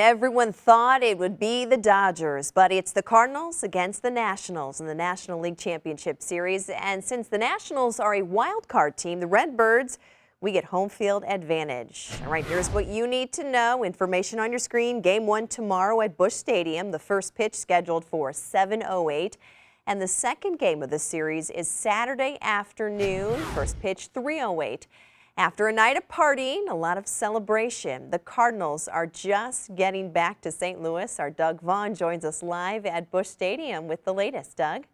Everyone thought it would be the Dodgers, but it's the Cardinals against the Nationals in the National League Championship Series. And since the Nationals are a wild card team, the Redbirds, we get home field advantage. All right, here's what you need to know. Information on your screen. Game 1 tomorrow at Busch Stadium. The first pitch scheduled for 7:08. And the second game of the series is Saturday afternoon. First pitch 3:08. After a night of partying, a lot of celebration, the Cardinals are just getting back to St. Louis. Our Doug Vaughn joins us live at Busch Stadium with the latest. Doug?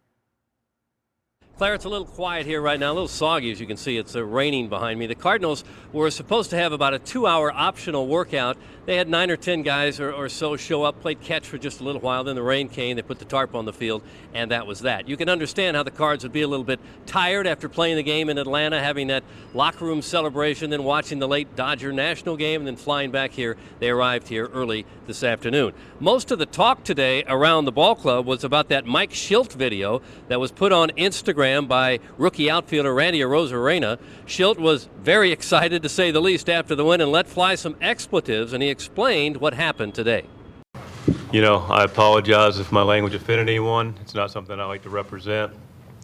Claire, it's a little quiet here right now, a little soggy as you can see. It's raining behind me. The Cardinals were supposed to have about a 2-hour optional workout. They had 9 or 10 guys or so show up, played catch for just a little while. Then the rain came, they put the tarp on the field, and that was that. You can understand how the Cards would be a little bit tired after playing the game in Atlanta, having that locker room celebration, then watching the late Dodger National game, and then flying back here. They arrived here early this afternoon. Most of the talk today around the ball club was about that Mike Shildt video that was put on Instagram by rookie outfielder Randy Arozarena. Shildt was very excited, to say the least, after the win and let fly some expletives, and he explained what happened today. You know, I apologize if my language offended anyone. It's not something I like to represent.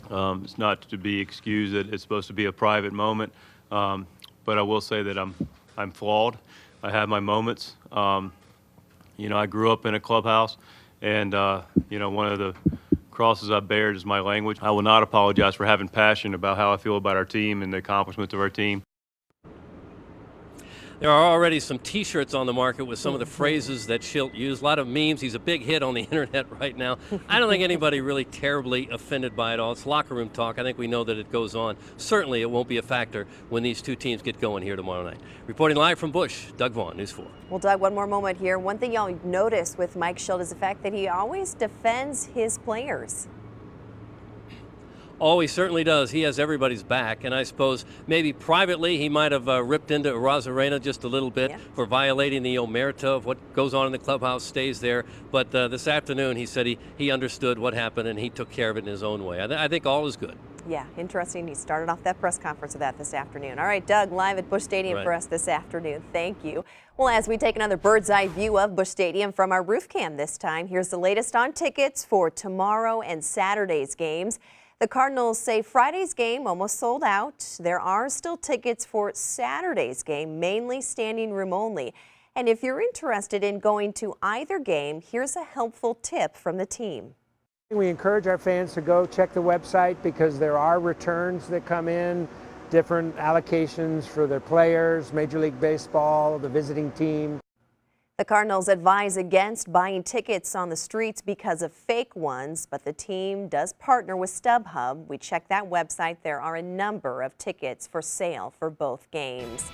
It's not to be excused. It's supposed to be a private moment. But I will say that I'm flawed. I have my moments. You know, I grew up in a clubhouse, and you know, one of the crosses I bear is my language. I will not apologize for having passion about how I feel about our team and the accomplishments of our team. There are already some T-shirts on the market with some of the phrases that Shildt used. A lot of memes. He's a big hit on the internet right now. I don't think anybody really terribly offended by it all. It's locker room talk. I think we know that it goes on. Certainly it won't be a factor when these two teams get going here tomorrow night. Reporting live from Busch, Doug Vaughn, News 4. Well, Doug, one more moment here. One thing y'all notice with Mike Shildt is the fact that he always defends his players. Oh, he certainly does. He has everybody's back, and I suppose maybe privately he might have ripped into Arozarena just a little bit for violating the omerta of what goes on in the clubhouse stays there. But this afternoon he said he understood what happened and he took care of it in his own way. I think all is good. Yeah, interesting. He started off that press conference with that this afternoon. All right, Doug, live at Busch Stadium for us this afternoon. Thank you. Well, as we take another bird's eye view of Busch Stadium from our roof cam this time, here's the latest on tickets for tomorrow and Saturday's games. The Cardinals say Friday's game almost sold out. There are still tickets for Saturday's game, mainly standing room only. And if you're interested in going to either game, here's a helpful tip from the team. We encourage our fans to go check the website because there are returns that come in, different allocations for their players, Major League Baseball, the visiting team. The Cardinals advise against buying tickets on the streets because of fake ones, but the team does partner with StubHub. We checked that website. There are a number of tickets for sale for both games.